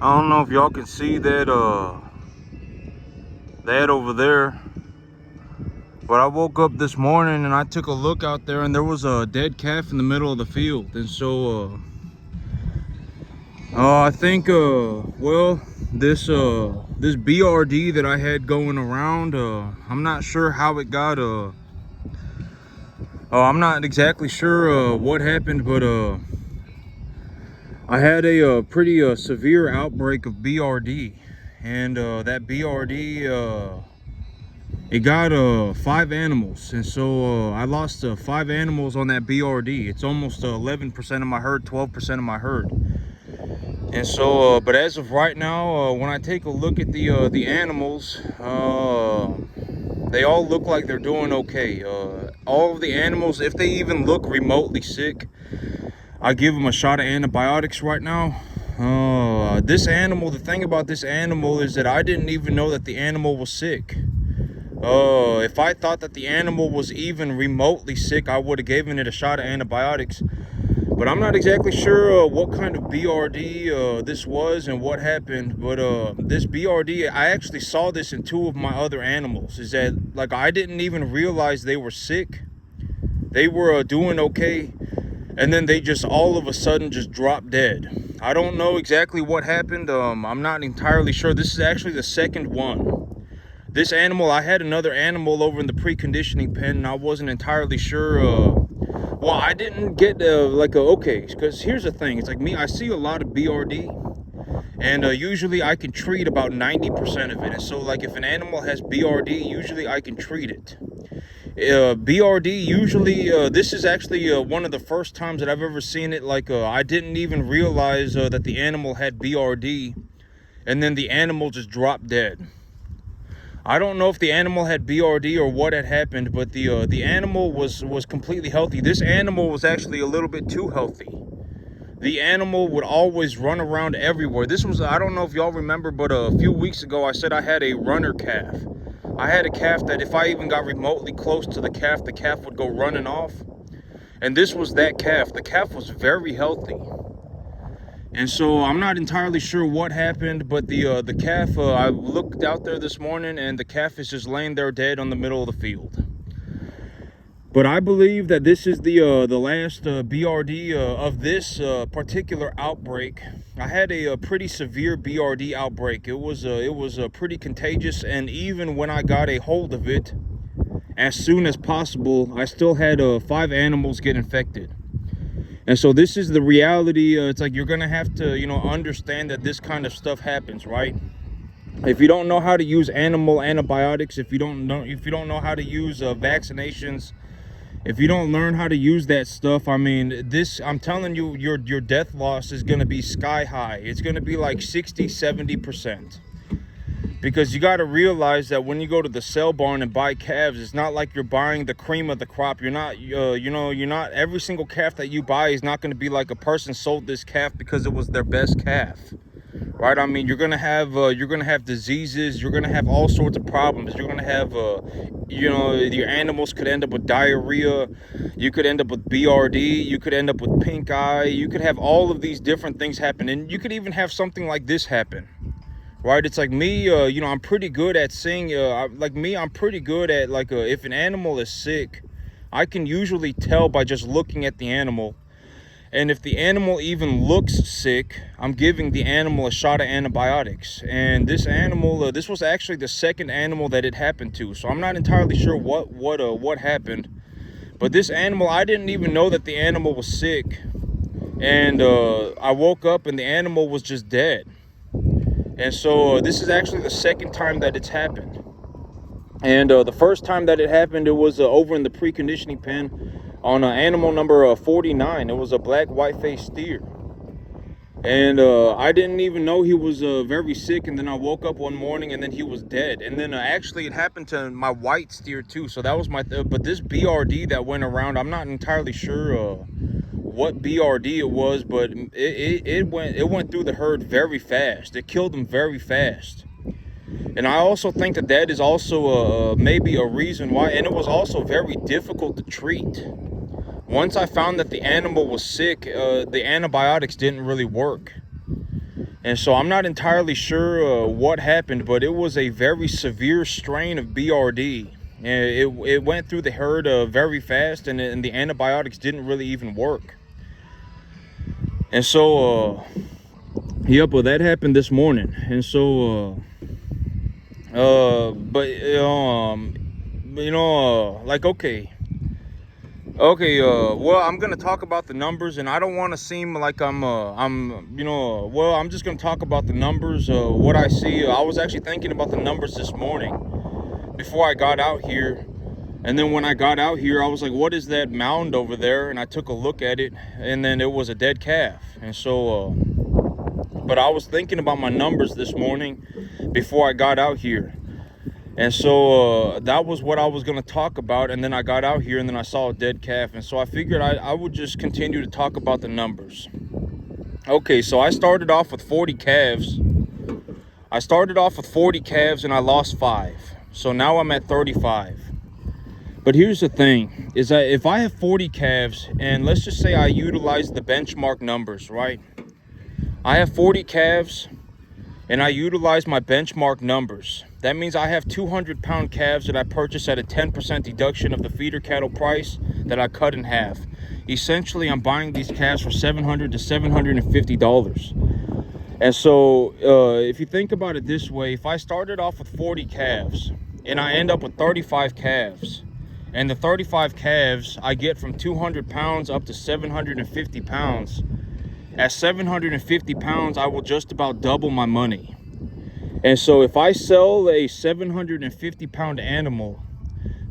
I don't know if y'all can see that that over there, but I woke up this morning and I took a look out there and there was a dead calf in the middle of the field. And so I think well, this BRD that I had going around, I'm not sure how it got I'm not exactly sure what happened, but I had a pretty severe outbreak of BRD, and that BRD it got 5 animals, and so I lost 5 animals on that BRD. It's almost 11% of my herd, 12% of my herd. And so but as of right now, when I take a look at the animals, they all look like they're doing okay. All of the animals, if they even look remotely sick, I give them a shot of antibiotics right now. This animal, the thing about this animal is that I didn't even know that the animal was sick. If I thought that the animal was even remotely sick, I would have given it a shot of antibiotics. But I'm not exactly sure what kind of BRD this was and what happened. But this BRD, I actually saw this in 2 of my other animals. Is that, like, I didn't even realize they were sick. They were doing okay, and then they just all of a sudden just dropped dead. I don't know exactly what happened. I'm not entirely sure. This is actually the second one. This animal, I had another animal over in the preconditioning pen, and I wasn't entirely sure. Well, I didn't get okay, because here's the thing. It's like me, I see a lot of BRD, and usually I can treat about 90% of it. And so, like, if an animal has BRD, usually I can treat it. BRD, usually, this is actually one of the first times that I've ever seen it. Like, I didn't even realize that the animal had BRD, and then the animal just dropped dead. I don't know if the animal had BRD or what had happened, but the animal was completely healthy. This animal was actually a little bit too healthy. The animal would always run around everywhere. This was, I don't know if y'all remember, but a few weeks ago I said I had a runner calf. I had a calf that if I even got remotely close to the calf would go running off. And this was that calf. The calf was very healthy. And so I'm not entirely sure what happened, but the calf, I looked out there this morning and the calf is just laying there dead on the middle of the field. But I believe that this is the last BRD of this particular outbreak. I had a pretty severe BRD outbreak. It was pretty contagious, and even when I got a hold of it, as soon as possible, I still had 5 animals get infected. And so this is the reality. It's like you're gonna have to, understand that this kind of stuff happens, right? If you don't know how to use animal antibiotics, if you don't know how to use vaccinations, if you don't learn how to use that stuff, I mean, I'm telling you, your death loss is gonna be sky high. It's gonna be like 60-70%. Because you got to realize that when you go to the sale barn and buy calves, it's not like you're buying the cream of the crop. You're not, you're not, every single calf that you buy is not going to be like a person sold this calf because it was their best calf, right? I mean, you're going to have diseases. You're going to have all sorts of problems. You're going to have, your animals could end up with diarrhea. You could end up with BRD. You could end up with pink eye. You could have all of these different things happen. And you could even have something like this happen. Right, it's like me, I'm pretty good at seeing, I'm pretty good at, if an animal is sick, I can usually tell by just looking at the animal. And if the animal even looks sick, I'm giving the animal a shot of antibiotics. And this animal, this was actually the second animal that it happened to. So I'm not entirely sure what happened. But this animal, I didn't even know that the animal was sick. And I woke up and the animal was just dead. And so this is actually the second time that it's happened. And the first time that it happened, it was over in the preconditioning pen on animal number 49. It was a black white-faced steer. And I didn't even know he was very sick. And then I woke up one morning and then he was dead. And then actually it happened to my white steer too. So that was but this BRD that went around, I'm not entirely sure what BRD it was, but it went through the herd very fast. It killed them very fast. And I also think that is also maybe a reason why. And it was also very difficult to treat. Once I found that the animal was sick, the antibiotics didn't really work. And so I'm not entirely sure what happened, but it was a very severe strain of BRD. And it went through the herd very fast, and the antibiotics didn't really even work. And so, yep, well, that happened this morning. And so, like, okay, well, I'm gonna talk about the numbers, and I don't want to seem like I'm just gonna talk about the numbers, what I see. I was actually thinking about the numbers this morning before I got out here, and then when I got out here, I was like, what is that mound over there? And I took a look at it, and then it was a dead calf. And so, but I was thinking about my numbers this morning before I got out here. And so that was what I was going to talk about. And then I got out here and then I saw a dead calf. And so I figured I would just continue to talk about the numbers. Okay, so I started off with 40 calves. I started off with 40 calves and I lost 5. So now I'm at 35. But here's the thing, is that if I have 40 calves, and let's just say I utilize the benchmark numbers, right? I have 40 calves and I utilize my benchmark numbers. That means I have 200-pound calves that I purchase at a 10% deduction of the feeder cattle price that I cut in half. Essentially, I'm buying these calves for $700 to $750. And so if you think about it this way, if I started off with 40 calves and I end up with 35 calves, and the 35 calves I get from 200 pounds up to 750 pounds, at 750 pounds, I will just about double my money. And so if I sell a 750 pound animal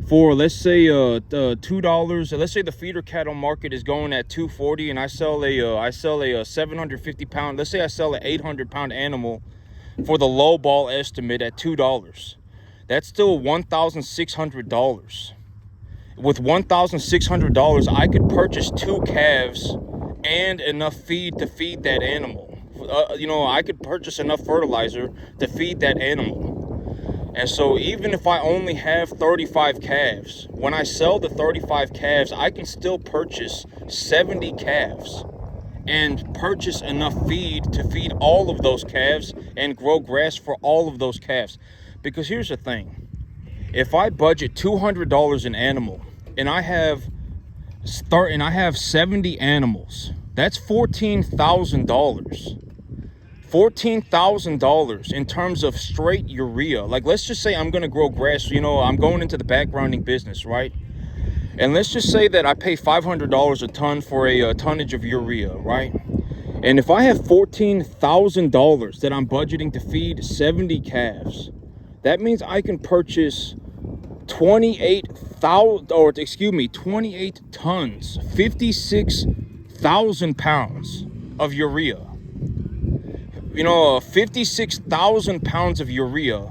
for, let's say, $2, let's say the feeder cattle market is going at $240, and I sell a 750 pound, let's say I sell an 800 pound animal for the low ball estimate at $2. That's still $1,600. With $1,600, I could purchase 2 calves and enough feed to feed that animal. I could purchase enough fertilizer to feed that animal. And so even if I only have 35 calves, when I sell the 35 calves, I can still purchase 70 calves and purchase enough feed to feed all of those calves and grow grass for all of those calves. Because here's the thing, if I budget $200 an animal and I have 70 animals, that's $14,000. $14,000 in terms of straight urea. Like, let's just say I'm going to grow grass, I'm going into the backgrounding business, right? And let's just say that I pay $500 a ton for a tonnage of urea, right? And if I have $14,000 that I'm budgeting to feed 70 calves, that means I can purchase 28 tons, 56,000 pounds of urea. 56,000 pounds of urea.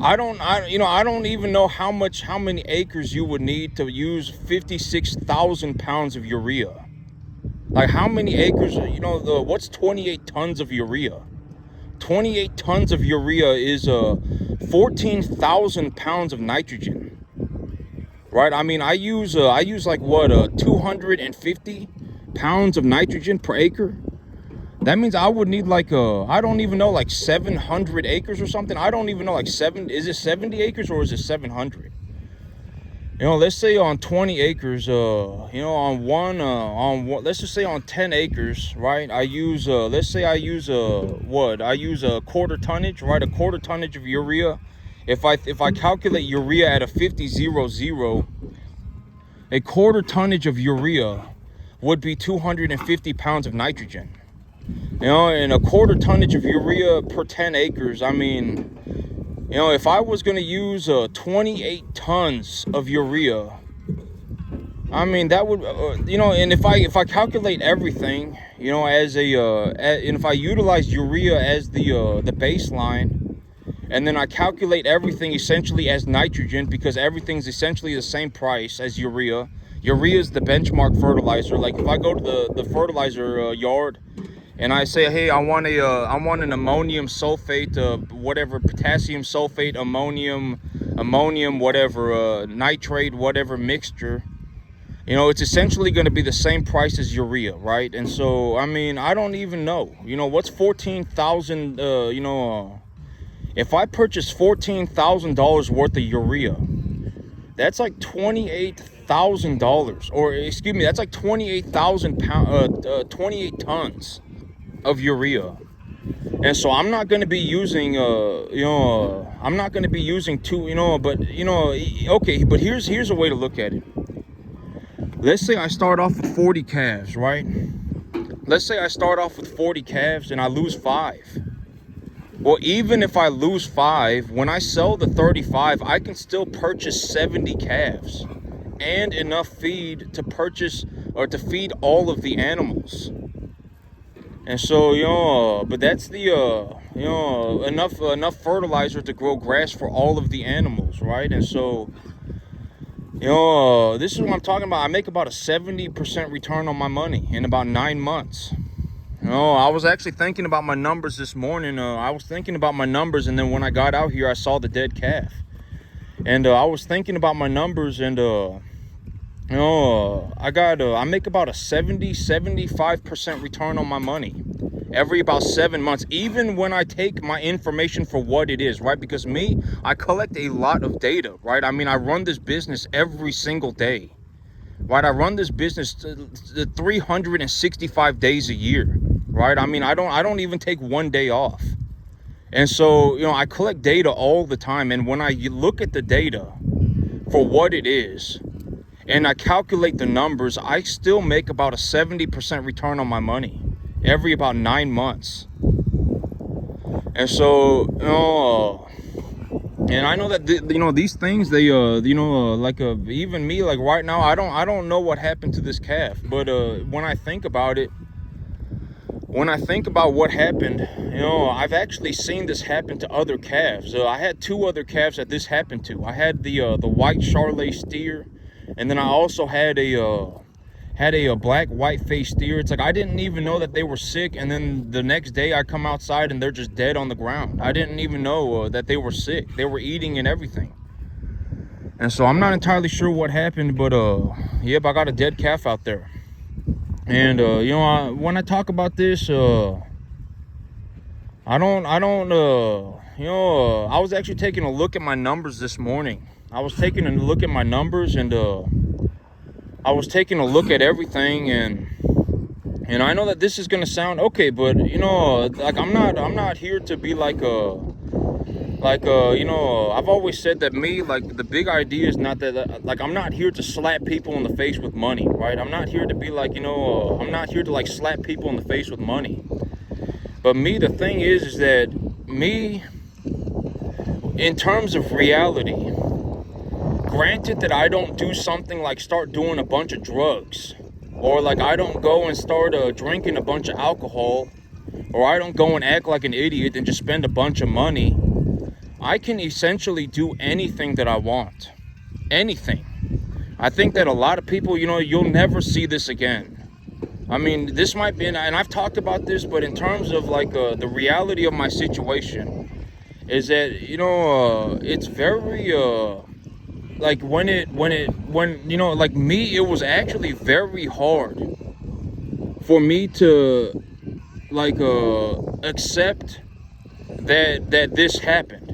I don't even know how many acres you would need to use 56,000 pounds of urea. Like, how many acres, what's 28 tons of urea? 28 tons of urea is 14,000 pounds of nitrogen, right? I mean, I use like 250 pounds of nitrogen per acre. That means I would need like I don't even know, like 700 acres or something. I don't even know, like is it 70 acres or is it 700? Let's say on 20 acres, let's just say on 10 acres, right? I use, let's say I use a quarter tonnage, right? A quarter tonnage of urea. If I calculate urea at a 50-0-0, a quarter tonnage of urea would be 250 pounds of nitrogen. And a quarter tonnage of urea per 10 acres, I mean, if I was going to use 28 tons of urea, I mean, that would, and if I calculate everything, and if I utilize urea as the baseline, and then I calculate everything essentially as nitrogen, because everything's essentially the same price as urea. Urea is the benchmark fertilizer. Like, if I go to the fertilizer yard, and I say, hey, I want an ammonium sulfate, whatever, potassium sulfate, ammonium, whatever, nitrate, whatever mixture. You know, it's essentially going to be the same price as urea, right? And so, I mean, I don't even know. You know, what's 14,000, if I purchase $14,000 worth of urea, that's like $28,000, or excuse me, that's like 28,000 pounds, 28 tons of urea. And so I'm not going to be using, I'm not going to be using okay, but here's a way to look at it. Let's say I start off with 40 calves, right? Let's say I start off with 40 calves and I lose 5. Well, even if I lose 5, when I sell the 35, I can still purchase 70 calves and enough feed to purchase or to feed all of the animals. And so, but that's the, enough fertilizer to grow grass for all of the animals, right? And so, this is what I'm talking about. I make about a 70% return on my money in about 9 months. I was actually thinking about my numbers this morning. I was thinking about my numbers, and then when I got out here, I saw the dead calf. And I was thinking about my numbers, and I make about a 75% return on my money every about 7 months, even when I take my information for what it is, right? Because I collect a lot of data, right? I mean, I run this business every single day, right? I run this business 365 days a year, right? I mean, I don't even take one day off. And so, I collect data all the time. And when I look at the data for what it is, and I calculate the numbers, I still make about a 70% return on my money every about 9 months. And so, and I know that these things, they even me, like right now, I don't know what happened to this calf, but when I think about what happened, I've actually seen this happen to other calves. I had 2 other calves that this happened to. I had the white Charolais steer, and then I also had a black white-faced steer. It's like I didn't even know that they were sick, and then the next day I come outside and they're just dead on the ground. I didn't even know that they were sick. They were eating and everything. And so I'm not entirely sure what happened, but yep, I got a dead calf out there. And when I talk about this, I was actually taking a look at my numbers this morning. I was taking a look at my numbers, and I was taking a look at everything, and I know that this is gonna sound okay, but like I'm not here to be I've always said that the big idea is not that, like, I'm not here to slap people in the face with money, right? I'm not here to be I'm not here to slap people in the face with money. But the thing is that in terms of reality, granted that I don't do something like start doing a bunch of drugs, or like I don't go and start drinking a bunch of alcohol, or I don't go and act like an idiot and just spend a bunch of money, I can essentially do anything that I want. Anything. I think that a lot of people, you'll never see this again. I mean, this might be, and I've talked about this, but in terms of the reality of my situation is that, it's very, it was actually very hard for me to accept that this happened.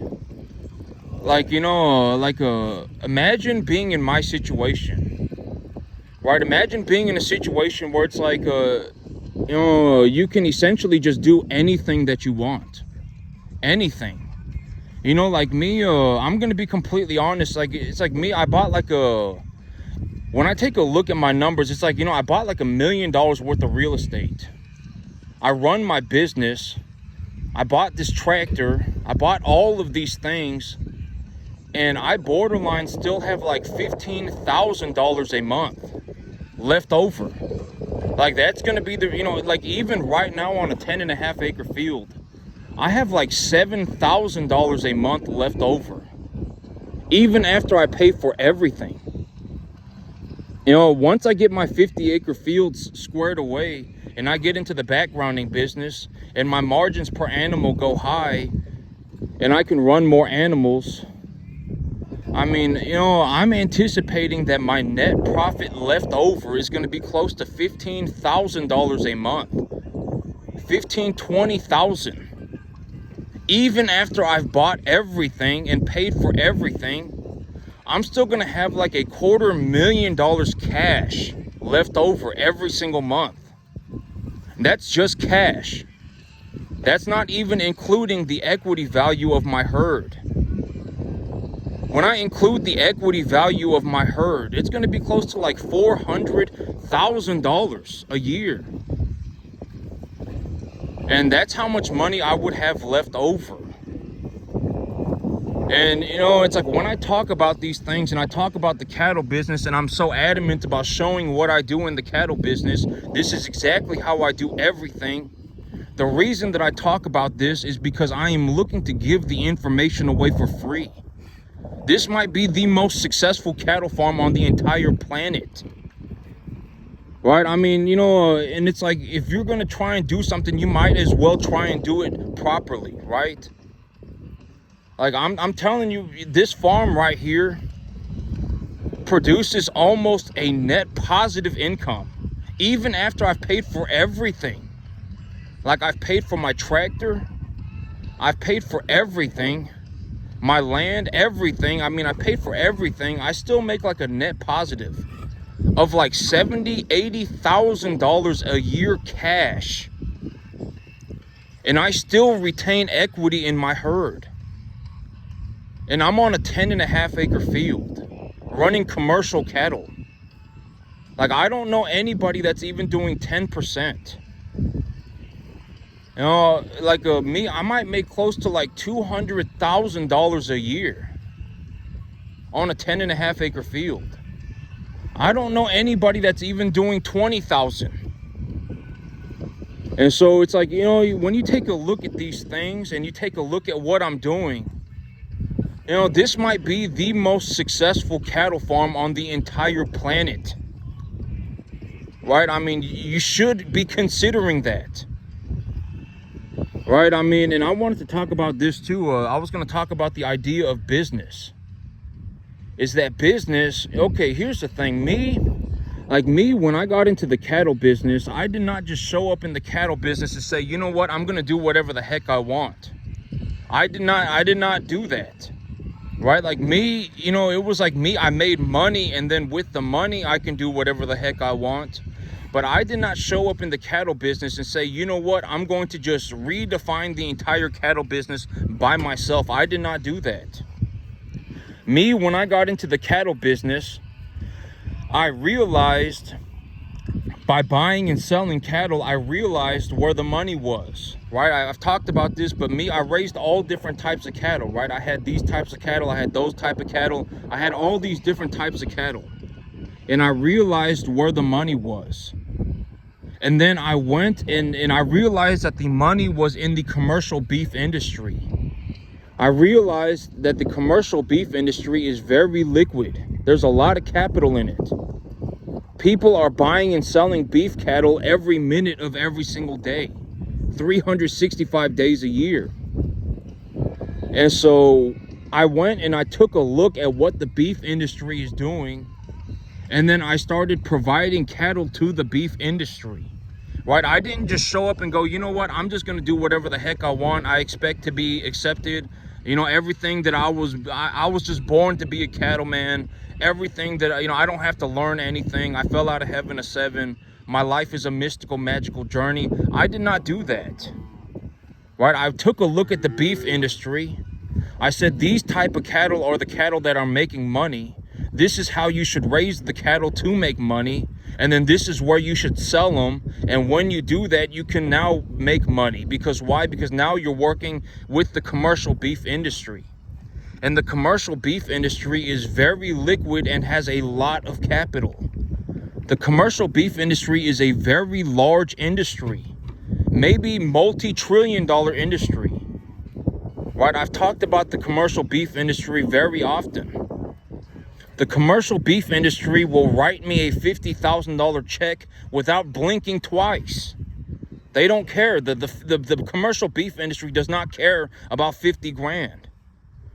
Imagine being in my situation, right? Imagine being in a situation where it's you can essentially just do anything that you want. Anything. I'm gonna be completely honest. I bought when I take a look at my numbers, it's I bought $1 million worth of real estate. I run my business. I bought this tractor. I bought all of these things, and I borderline still have $15,000 a month left over. That's gonna be even right now on a 10.5 acre field, I have $7,000 a month left over, even after I pay for everything. Once I get my 50 acre fields squared away and I get into the backgrounding business and my margins per animal go high and I can run more animals, I mean, I'm anticipating that my net profit left over is going to be close to $15,000 a month. 15, 20,000. Even after I've bought everything and paid for everything, I'm still going to have like $250,000 cash left over every single month. That's just cash. That's not even including the equity value of my herd. When I include the equity value of my herd, it's going to be close to like $400,000 a year. And that's how much money I would have left over. And, it's like when I talk about these things and I talk about the cattle business, and I'm so adamant about showing what I do in the cattle business, this is exactly how I do everything. The reason that I talk about this is because I am looking to give the information away for free. This might be the most successful cattle farm on the entire planet. Right? I mean, and it's like, if you're going to try and do something, you might as well try and do it properly, right? Like, I'm telling you, this farm right here produces almost a net positive income, even after I've paid for everything. Like, I've paid for my tractor, I've paid for everything. My land, everything. I mean, I paid for everything. I still make like a net positive of like $70,000, $80,000 a year cash. And I still retain equity in my herd. And I'm on a 10.5 acre field running commercial cattle. Like, I don't know anybody that's even doing 10%. Like me, I might make close to like $200,000 a year on a 10.5 acre field. I don't know anybody that's even doing 20,000. And so it's like, when you take a look at these things and you take a look at what I'm doing, this might be the most successful cattle farm on the entire planet. Right? I mean, you should be considering that. Right, I mean, and I wanted to talk about this too. I was going to talk about the idea of business. Is that business, okay, here's the thing. When I got into the cattle business, I did not just show up in the cattle business and say, you know what, I'm going to do whatever the heck I want. I did not do that. Right, like me, it was like me, I made money, and then with the money, I can do whatever the heck I want. But I did not show up in the cattle business and say, you know what, I'm going to just redefine the entire cattle business by myself. I did not do that. Me, when I got into the cattle business, I realized by buying and selling cattle, I realized where the money was, right? I've talked about this, but me, I raised all different types of cattle, right? I had these types of cattle, I had those type of cattle, I had all these different types of cattle. And I realized where the money was. And then I went and I realized that the money was in the commercial beef industry. I realized that the commercial beef industry is very liquid. There's a lot of capital in it. People are buying and selling beef cattle every minute of every single day, 365 days a year. And so I went and I took a look at what the beef industry is doing. And then I started providing cattle to the beef industry, right? I didn't just show up and go, you know what, I'm just going to do whatever the heck I want. I expect to be accepted. Everything that I was just born to be a cattleman. Everything that, I don't have to learn anything. I fell out of heaven at 7. My life is a mystical, magical journey. I did not do that, right? I took a look at the beef industry. I said, these type of cattle are the cattle that are making money. This is how you should raise the cattle to make money. And then this is where you should sell them. And when you do that, you can now make money. Because why? Because now you're working with the commercial beef industry. And the commercial beef industry is very liquid and has a lot of capital. The commercial beef industry is a very large industry, maybe multi-trillion-dollar industry. Right? I've talked about the commercial beef industry very often. The commercial beef industry will write me a $50,000 check without blinking twice. They don't care. The commercial beef industry does not care about 50 grand.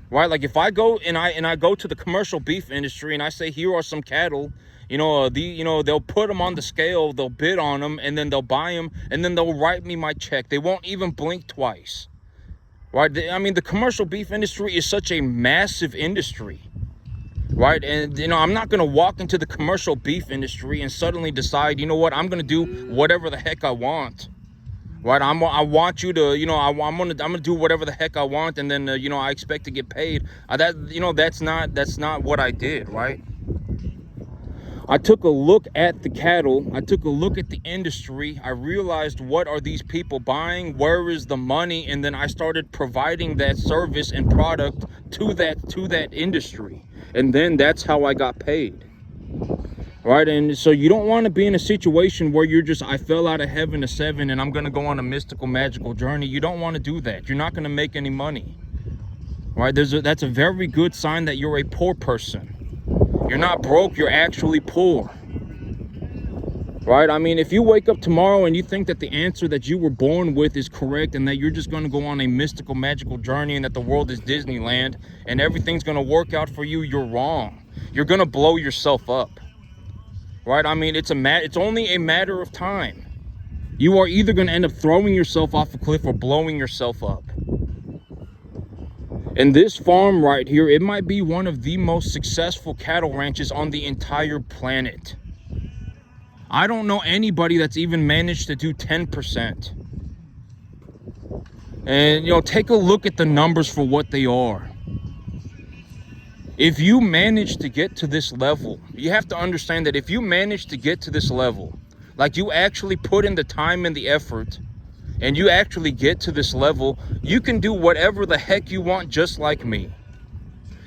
right? Like if I go and I go to the commercial beef industry and I say, here are some cattle, they'll put them on the scale, they'll bid on them, and then they'll buy them, and then they'll write me my check. They won't even blink twice, right? I mean, the commercial beef industry is such a massive industry, right? And I'm not going to walk into the commercial beef industry and suddenly decide, you know what, I'm going to do whatever the heck I want, right? I want you to, I'm gonna do whatever the heck I want, and then I expect to get paid. That's not what I did, right? I took a look at the cattle. I took a look at the industry. I realized, what are these people buying? Where is the money? And then I started providing that service and product to that industry. And then that's how I got paid. Right? And so you don't want to be in a situation where you're just, I fell out of heaven to seven and I'm going to go on a mystical, magical journey. You don't want to do that. You're not going to make any money. Right? That's a very good sign that you're a poor person. You're not broke, you're actually poor. Right? I mean, if you wake up tomorrow and you think that the answer that you were born with is correct, and that you're just going to go on a mystical, magical journey, and that the world is Disneyland and everything's going to work out for you, you're wrong. You're going to blow yourself up. Right? I mean, it's only a matter of time. You are either going to end up throwing yourself off a cliff or blowing yourself up. And this farm right here, it might be one of the most successful cattle ranches on the entire planet. I don't know anybody that's even managed to do 10%. And, take a look at the numbers for what they are. If you manage to get to this level, you have to understand that if you manage to get to this level, like you actually put in the time and the effort, and you actually get to this level, you can do whatever the heck you want, just like me.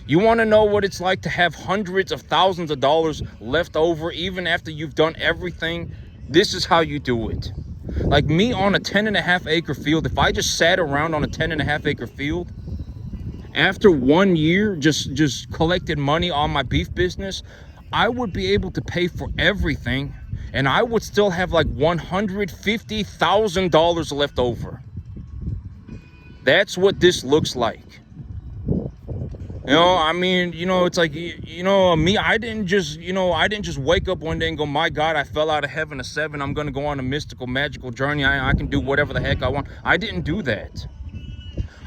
You want to know what it's like to have hundreds of thousands of dollars left over even after you've done everything? This is how you do it. Like me on a 10.5 acre field, if I just sat around on a 10.5 acre field, after 1 year just collected money on my beef business, I would be able to pay for everything, and I would still have like $150,000 left over. That's what this looks like. I mean, it's like, me, I didn't just wake up one day and go, my God, I fell out of heaven to seven. I'm going to go on a mystical, magical journey. I can do whatever the heck I want. I didn't do that.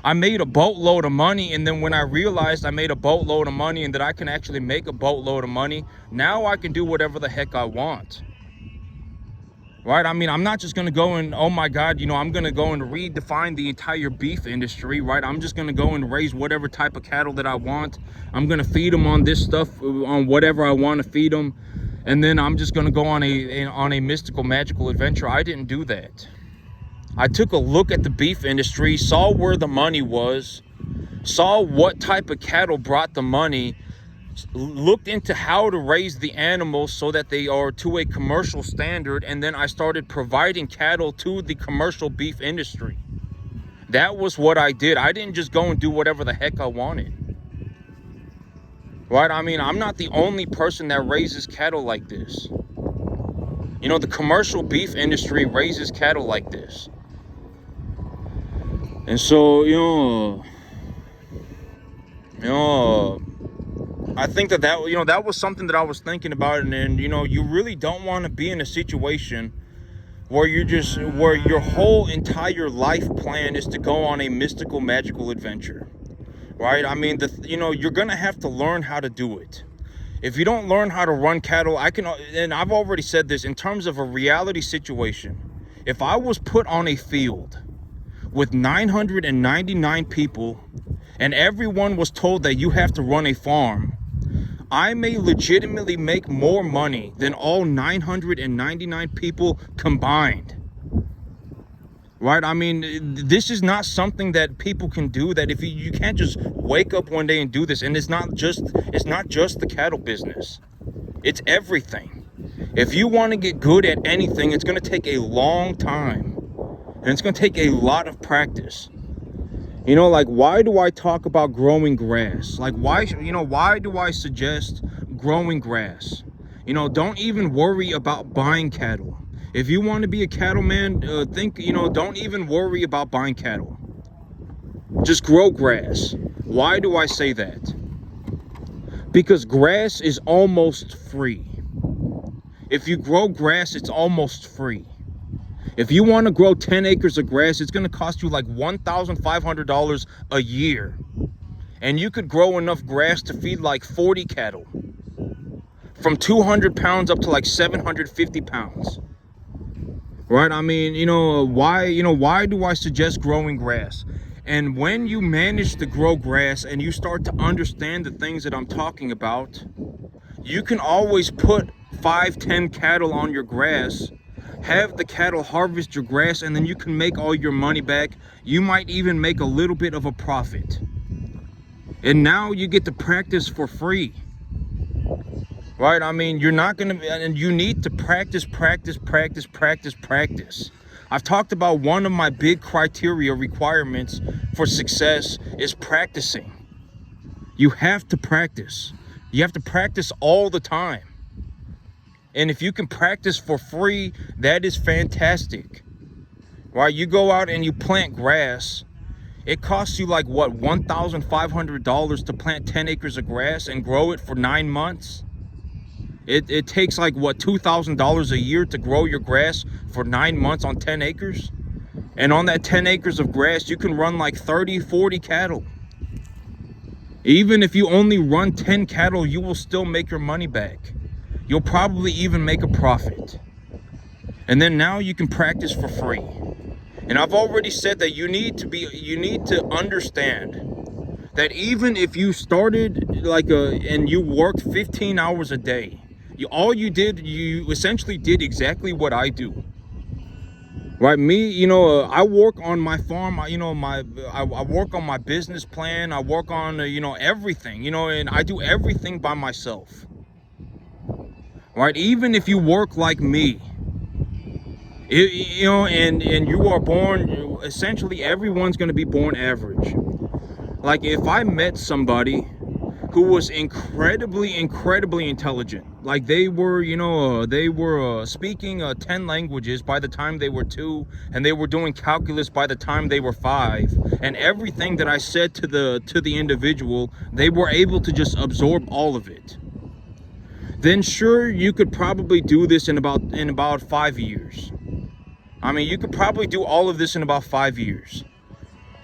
I made a boatload of money, and then when I realized I made a boatload of money and that I can actually make a boatload of money, now I can do whatever the heck I want. Right? I mean, I'm not just going to go and, oh my God, I'm going to go and redefine the entire beef industry, right? I'm just going to go and raise whatever type of cattle that I want. I'm going to feed them on this stuff, on whatever I want to feed them. And then I'm just going to go on a mystical, magical adventure. I didn't do that. I took a look at the beef industry, saw where the money was, saw what type of cattle brought the money, looked into how to raise the animals so that they are to a commercial standard, and then I started providing cattle to the commercial beef industry. That was what I did. I didn't just go and do whatever the heck I wanted. Right? I mean, I'm not the only person that raises cattle like this. The commercial beef industry raises cattle like this. And so, I think that was something that I was thinking about. And you really don't want to be in a situation where where your whole entire life plan is to go on a mystical, magical adventure, right? I mean, you're going to have to learn how to do it. If you don't learn how to run cattle, and I've already said this, in terms of a reality situation, if I was put on a field with 999 people and everyone was told that you have to run a farm, I may legitimately make more money than all 999 people combined. Right? I mean, this is not something that people can do, that if you can't just wake up one day and do this. And it's not just the cattle business. It's everything. If you want to get good at anything, it's going to take a long time. And it's going to take a lot of practice. Like, why do I talk about growing grass? Like, why do I suggest growing grass? Don't even worry about buying cattle. If you want to be a cattleman, don't even worry about buying cattle. Just grow grass. Why do I say that? Because grass is almost free. If you grow grass, it's almost free. If you want to grow 10 acres of grass, it's going to cost you like $1,500 a year. And you could grow enough grass to feed like 40 cattle. From 200 pounds up to like 750 pounds. Right? I mean, why do I suggest growing grass? And when you manage to grow grass and you start to understand the things that I'm talking about, you can always put 5-10 cattle on your grass, have the cattle harvest your grass, and then you can make all your money back. You might even make a little bit of a profit. And now you get to practice for free. Right? I mean, you're not going to, and you need to practice. I've talked about one of my big criteria requirements for success is practicing. You have to practice. You have to practice all the time. And if you can practice for free, that is fantastic. Right? You go out and you plant grass. It costs you like what, $1,500 to plant 10 acres of grass and grow it for 9 months. It takes like what, $2,000 a year to grow your grass for 9 months on 10 acres. And on that 10 acres of grass, you can run like 30-40 cattle. Even if you only run 10 cattle, you will still make your money back. You'll probably even make a profit. And then now you can practice for free. And I've already said that you need to understand that even if you started and you worked 15 hours a day, you essentially did exactly what I do. Right? Me, I work on my farm, I work on my business plan, I work on, everything, and I do everything by myself. Right? Even if you work like me, and you are born, essentially everyone's going to be born average. Like if I met somebody who was incredibly intelligent, like they were speaking 10 languages by the time they were 2, and they were doing calculus by the time they were 5, and everything that I said to the individual, they were able to just absorb all of it. Then sure, you could probably do this in about 5 years. I mean, you could probably do all of this in about 5 years.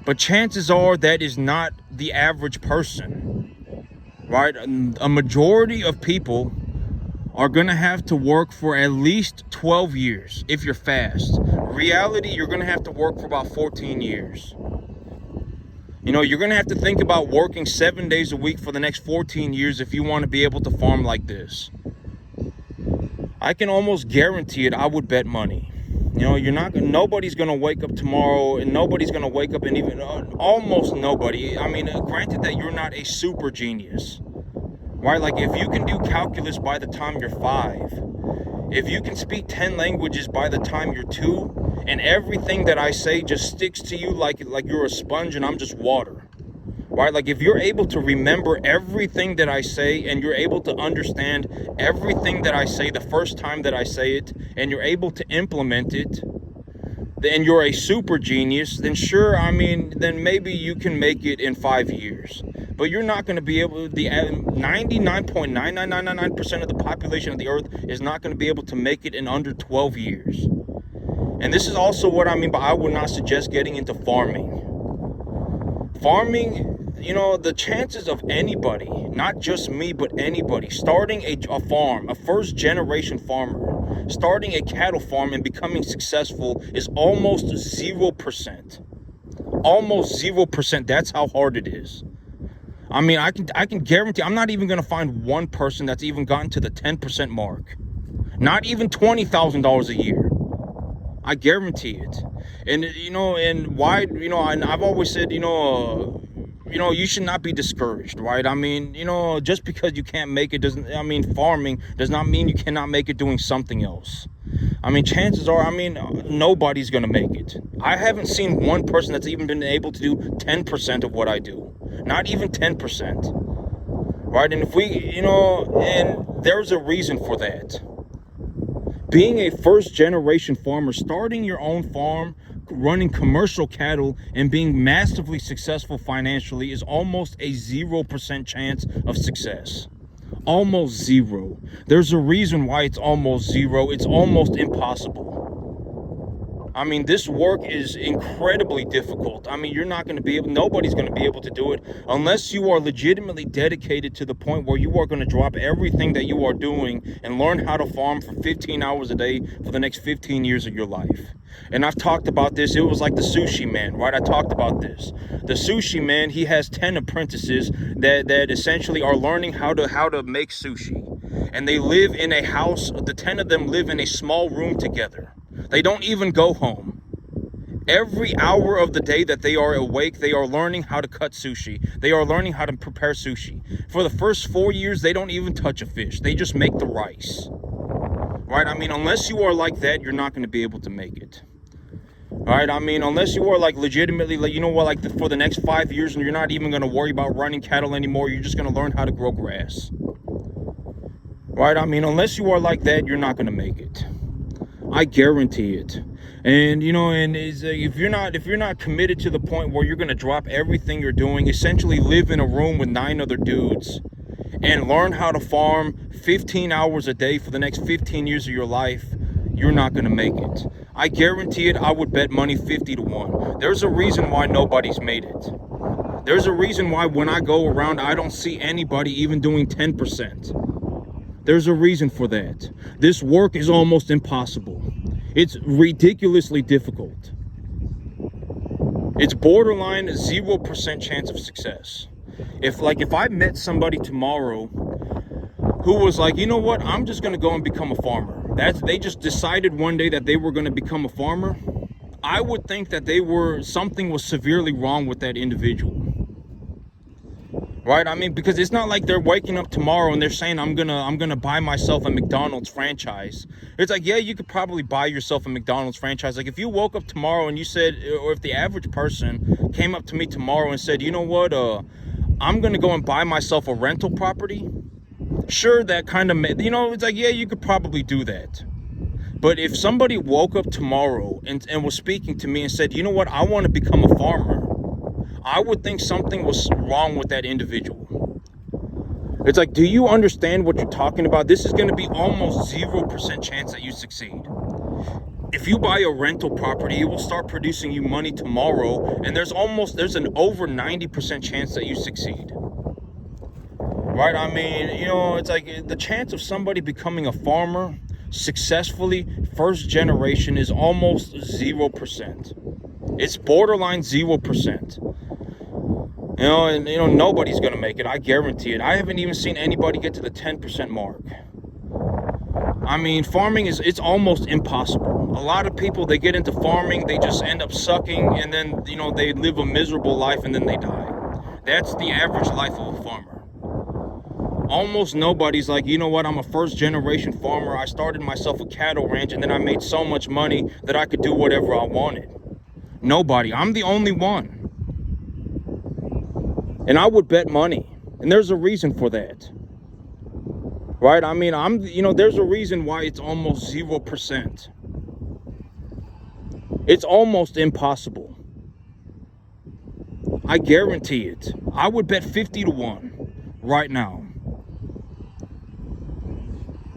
But chances are that is not the average person, right? A majority of people are going to have to work for at least 12 years if you're fast. Reality, you're going to have to work for about 14 years. You're going to have to think about working 7 days a week for the next 14 years if you want to be able to farm like this. I can almost guarantee it. I would bet money. Nobody's going to wake up tomorrow, and nobody's going to wake up, and even almost nobody. I mean, granted that you're not a super genius, right? Like if you can do calculus by the time you're 5, if you can speak 10 languages by the time you're 2, and everything that I say just sticks to you like you're a sponge and I'm just water, right? Like if you're able to remember everything that I say, and you're able to understand everything that I say the first time that I say it, and you're able to implement it, then you're a super genius. Then sure, then maybe you can make it in 5 years. But you're not going to be able, the 99.99999% of the population of the earth is not going to be able to make it in under 12 years. And this is also what I mean by I would not suggest getting into farming. Farming, the chances of anybody, not just me, but anybody, starting a farm, a first generation farmer, starting a cattle farm and becoming successful is almost 0%. Almost 0%. That's how hard it is. I mean, I can guarantee I'm not even going to find one person that's even gotten to the 10% mark. Not even $20,000 a year. I guarantee it. And, and why, and I've always said, you should not be discouraged, right? I mean, just because you can't make it farming does not mean you cannot make it doing something else. I mean, chances are, nobody's going to make it. I haven't seen one person that's even been able to do 10% of what I do. Not even 10%. Right? And if and there's a reason for that. Being a first generation farmer, starting your own farm running commercial cattle and being massively successful financially is almost a 0% chance of success. Almost zero. There's a reason why it's almost zero. It's almost impossible. I mean, this work is incredibly difficult. I mean, you're not going to be able, nobody's going to be able to do it unless you are legitimately dedicated to the point where you are going to drop everything that you are doing and learn how to farm for 15 hours a day for the next 15 years of your life. And I've talked about this. It was like the sushi man, right? I talked about this. The sushi man, he has 10 apprentices that essentially are learning how to make sushi. And they live in a house. The 10 of them live in a small room together. They don't even go home. Every hour of the day that they are awake, they are learning how to cut sushi. They are learning how to prepare sushi. For the first 4 years, they don't even touch a fish. They just make the rice. Right? I mean, unless you are like that, you're not going to be able to make it. Right? I mean, unless you are like legitimately, like, you know what, like for the next 5 years, and you're not even going to worry about running cattle anymore. You're just going to learn how to grow grass. Right? I mean, unless you are like that, you're not going to make it. I guarantee it. And you know, and if you're not committed to the point where you're going to drop everything you're doing, essentially live in a room with 9 other dudes and learn how to farm 15 hours a day for the next 15 years of your life, you're not going to make it. I guarantee it. I would bet money 50 to 1. There's a reason why nobody's made it. There's a reason why when I go around, I don't see anybody even doing 10%. There's a reason for that. This work is almost impossible. It's ridiculously difficult. It's borderline 0% chance of success. If I met somebody tomorrow who was like, you know what, I'm just going to go and become a farmer. They just decided one day that they were going to become a farmer. I would think that something was severely wrong with that individual. Right? I mean, because it's not like they're waking up tomorrow and they're saying, I'm gonna buy myself a McDonald's franchise. It's like, yeah, you could probably buy yourself a McDonald's franchise. Like if you woke up tomorrow and you said, or if the average person came up to me tomorrow and said, you know what, I'm gonna go and buy myself a rental property. Sure, that kind of, you know, it's like, yeah, you could probably do that. But if somebody woke up tomorrow and was speaking to me and said, you know what, I want to become a farmer, I would think something was wrong with that individual. It's like, do you understand what you're talking about? This is going to be almost 0% chance that you succeed. If you buy a rental property, it will start producing you money tomorrow, and there's an over 90% chance that you succeed. Right? I mean, you know, it's like the chance of somebody becoming a farmer successfully, first generation, is almost 0%. It's borderline 0%. You know, and you know, nobody's gonna make it. I guarantee it. I haven't even seen anybody get to the 10% mark. I mean, farming it's almost impossible. A lot of people, they get into farming, they just end up sucking, and then, you know, they live a miserable life and then they die. That's the average life of a farmer. Almost nobody's like, you know what, I'm a first generation farmer. I started myself a cattle ranch and then I made so much money that I could do whatever I wanted. Nobody. I'm the only one. And I would bet money. And there's a reason for that. Right? I mean, there's a reason why it's almost 0%. It's almost impossible. I guarantee it. I would bet 50 to 1 right now.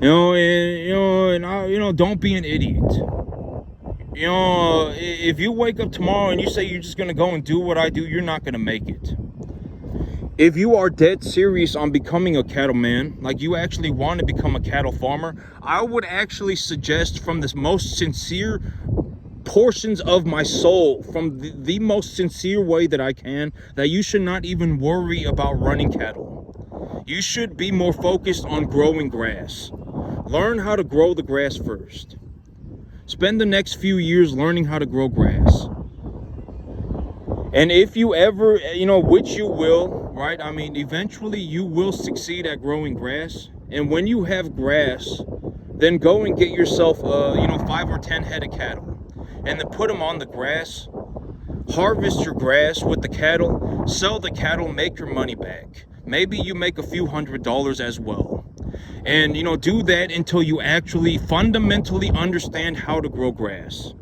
Don't be an idiot. You know, if you wake up tomorrow and you say you're just going to go and do what I do, you're not going to make it. If you are dead serious on becoming a cattleman, like you actually want to become a cattle farmer, I would actually suggest, from the most sincere portions of my soul, from the most sincere way that I can, that you should not even worry about running cattle. You should be more focused on growing grass. Learn how to grow the grass first. Spend the next few years learning how to grow grass. And if you ever, which you will, right? I mean, eventually you will succeed at growing grass. And when you have grass, then go and get yourself, 5 or 10 head of cattle. And then put them on the grass. Harvest your grass with the cattle. Sell the cattle, make your money back. Maybe you make a few $100s as well. And, do that until you actually fundamentally understand how to grow grass.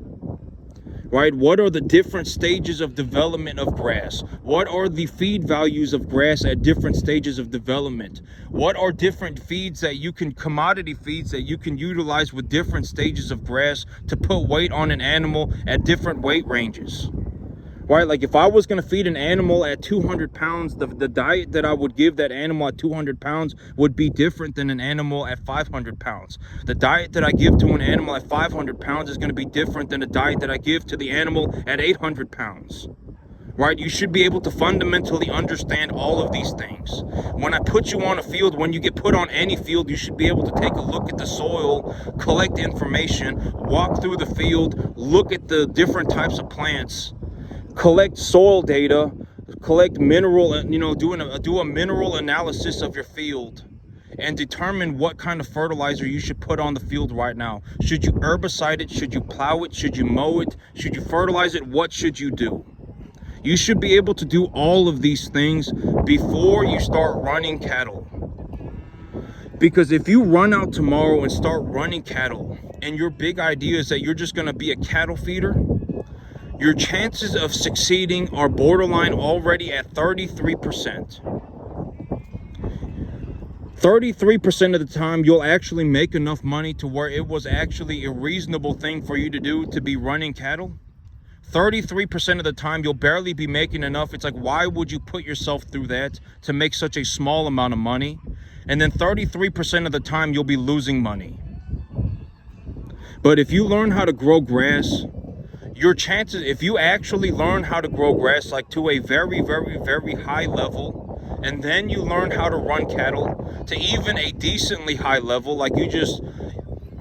right? What are the different stages of development of grass? What are the feed values of grass at different stages of development? What are different feeds that you can, commodity feeds that you can utilize with different stages of grass to put weight on an animal at different weight ranges? Right, like if I was going to feed an animal at 200 pounds, the diet that I would give that animal at 200 pounds would be different than an animal at 500 pounds. The diet that I give to an animal at 500 pounds is going to be different than the diet that I give to the animal at 800 pounds. Right, you should be able to fundamentally understand all of these things. When I put you on a field, when you get put on any field, you should be able to take a look at the soil, collect information, walk through the field, look at the different types of plants, collect soil data, collect mineral, do a mineral analysis of your field, and determine what kind of fertilizer you should put on the field right now. Should you herbicide it? Should you plow it? Should you mow it? Should you fertilize it? What should you do? You should be able to do all of these things before you start running cattle. Because if you run out tomorrow and start running cattle, and your big idea is that you're just going to be a cattle feeder, your chances of succeeding are borderline already at 33%. 33% of the time, you'll actually make enough money to where it was actually a reasonable thing for you to do to be running cattle. 33% of the time, you'll barely be making enough. It's like, why would you put yourself through that to make such a small amount of money? And then 33% of the time, you'll be losing money. But if you learn how to grow grass, your chances, if you actually learn how to grow grass like to a very, very, very high level, and then you learn how to run cattle to even a decently high level, like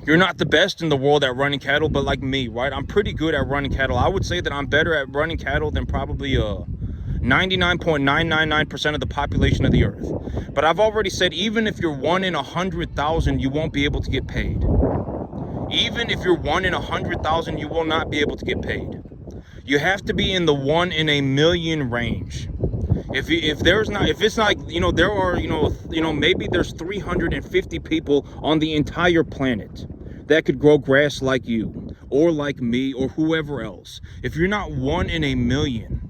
you're not the best in the world at running cattle, but like me, right? I'm pretty good at running cattle. I would say that I'm better at running cattle than probably 99.999% of the population of the earth. But I've already said, even if you're 1 in 100,000, you won't be able to get paid. Even if you're 1 in 100,000, you will not be able to get paid. You have to be in the 1 in a million range. If it's not, there are, maybe there's 350 people on the entire planet that could grow grass like you, or like me, or whoever else. If you're not 1 in a million,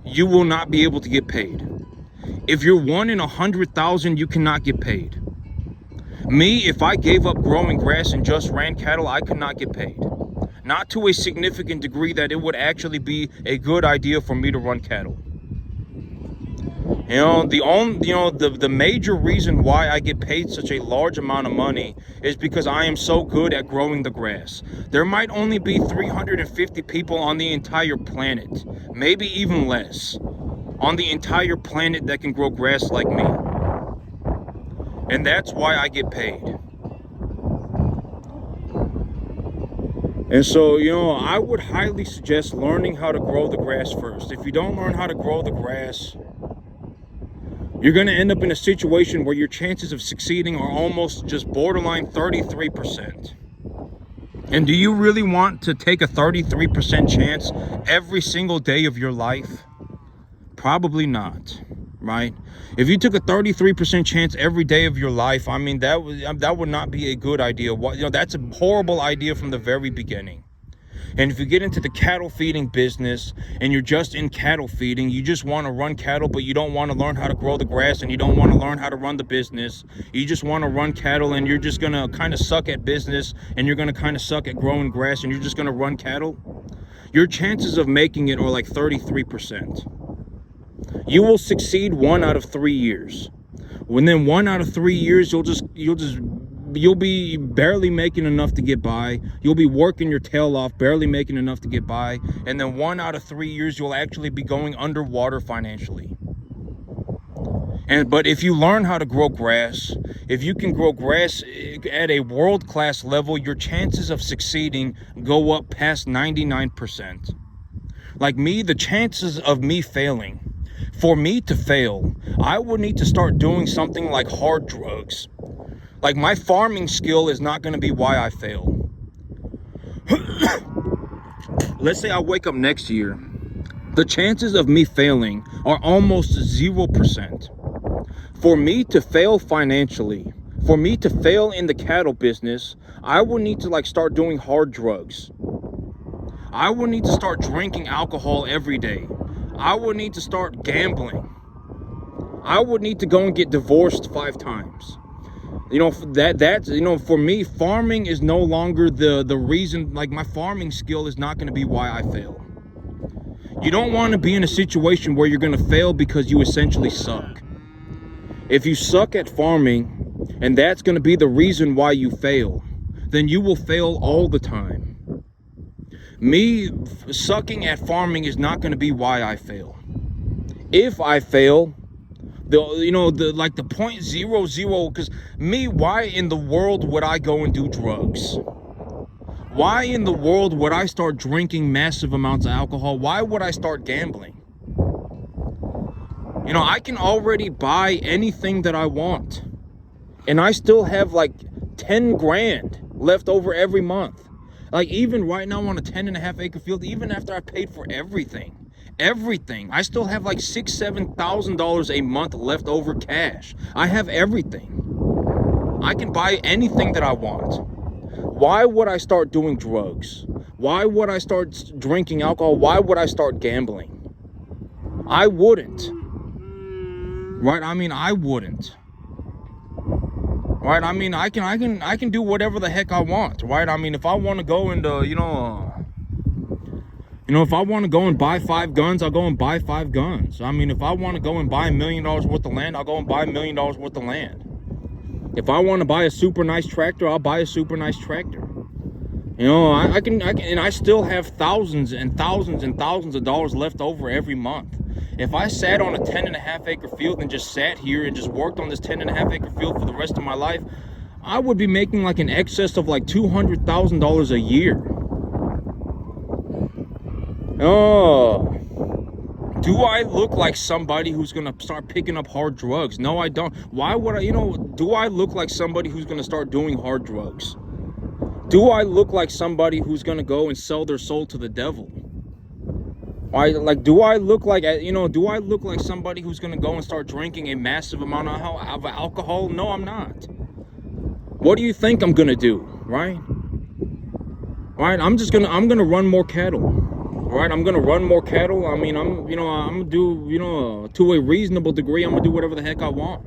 you will not be able to get paid. If you're 1 in 100,000, you cannot get paid. Me, if I gave up growing grass and just ran cattle, I could not get paid. Not to a significant degree that it would actually be a good idea for me to run cattle. The major reason why I get paid such a large amount of money is because I am so good at growing the grass. There might only be 350 people on the entire planet, maybe even less, on the entire planet that can grow grass like me. And that's why I get paid. And so, I would highly suggest learning how to grow the grass first. If you don't learn how to grow the grass, you're going to end up in a situation where your chances of succeeding are almost just borderline 33%. And do you really want to take a 33% chance every single day of your life? Probably not, right? If you took a 33% chance every day of your life, I mean, that would not be a good idea. That's a horrible idea from the very beginning. And if you get into the cattle feeding business and you're just in cattle feeding, you just want to run cattle, but you don't want to learn how to grow the grass and you don't want to learn how to run the business. You just want to run cattle and you're just going to kind of suck at business and you're going to kind of suck at growing grass and you're just going to run cattle. Your chances of making it are like 33%. You will succeed 1 out of 3 years. Within 1 out of 3 years, you'll be barely making enough to get by. You'll be working your tail off, barely making enough to get by. And then 1 out of 3 years, you'll actually be going underwater financially. But if you learn how to grow grass, if you can grow grass at a world-class level, your chances of succeeding go up past 99%. Like me, the chances of me failing, for me to fail, I would need to start doing something like hard drugs. Like, my farming skill is not going to be why I fail. Let's say I wake up next year. The chances of me failing are almost 0%. For me to fail financially, for me to fail in the cattle business, I would need to start doing hard drugs. I would need to start drinking alcohol every day. I would need to start gambling. I would need to go and get divorced 5 times. You know, that's, you know, for me, farming is no longer the reason. Like, my farming skill is not going to be why I fail. You don't want to be in a situation where you're going to fail because you essentially suck. If you suck at farming and that's going to be the reason why you fail, then you will fail all the time. Me sucking at farming is not going to be why I fail. If I fail, the 0.00, because me, why in the world would I go and do drugs? Why in the world would I start drinking massive amounts of alcohol? Why would I start gambling? You know, I can already buy anything that I want, and I still have like 10 grand left over every month. Like, even right now on a 10.5 acre field, even after I paid for everything, I still have like $6,000-7,000 a month left over cash. I have everything. I can buy anything that I want. Why would I start doing drugs? Why would I start drinking alcohol? Why would I start gambling? I wouldn't. Right? I mean, I wouldn't. Right? I mean, I can do whatever the heck I want. Right? I mean, if I want to go into, if I want to go and buy 5 guns, I'll go and buy 5 guns. I mean, if I want to go and buy $1 million worth of land, I'll go and buy $1 million worth of land. If I want to buy a super nice tractor, I'll buy a super nice tractor. You know, I can, and I still have thousands and thousands and thousands of dollars left over every month. If I sat on a 10.5 acre field and just sat here and just worked on this 10.5 acre field for the rest of my life, I would be making like an excess of like $200,000 a year. Oh, do I look like somebody who's gonna start picking up hard drugs? No, I don't. Why would I, do I look like somebody who's gonna start doing hard drugs? Do I look like somebody who's gonna go and sell their soul to the devil? Do I look like somebody who's gonna go and start drinking a massive amount of alcohol? No, I'm not. What do you think I'm gonna do, right? Right, I'm gonna run more cattle. Right, I'm gonna run more cattle. I mean, I'm gonna do, to a reasonable degree, I'm gonna do whatever the heck I want.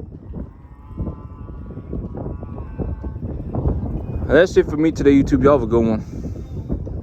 That's it for me today, YouTube. Y'all have a good one.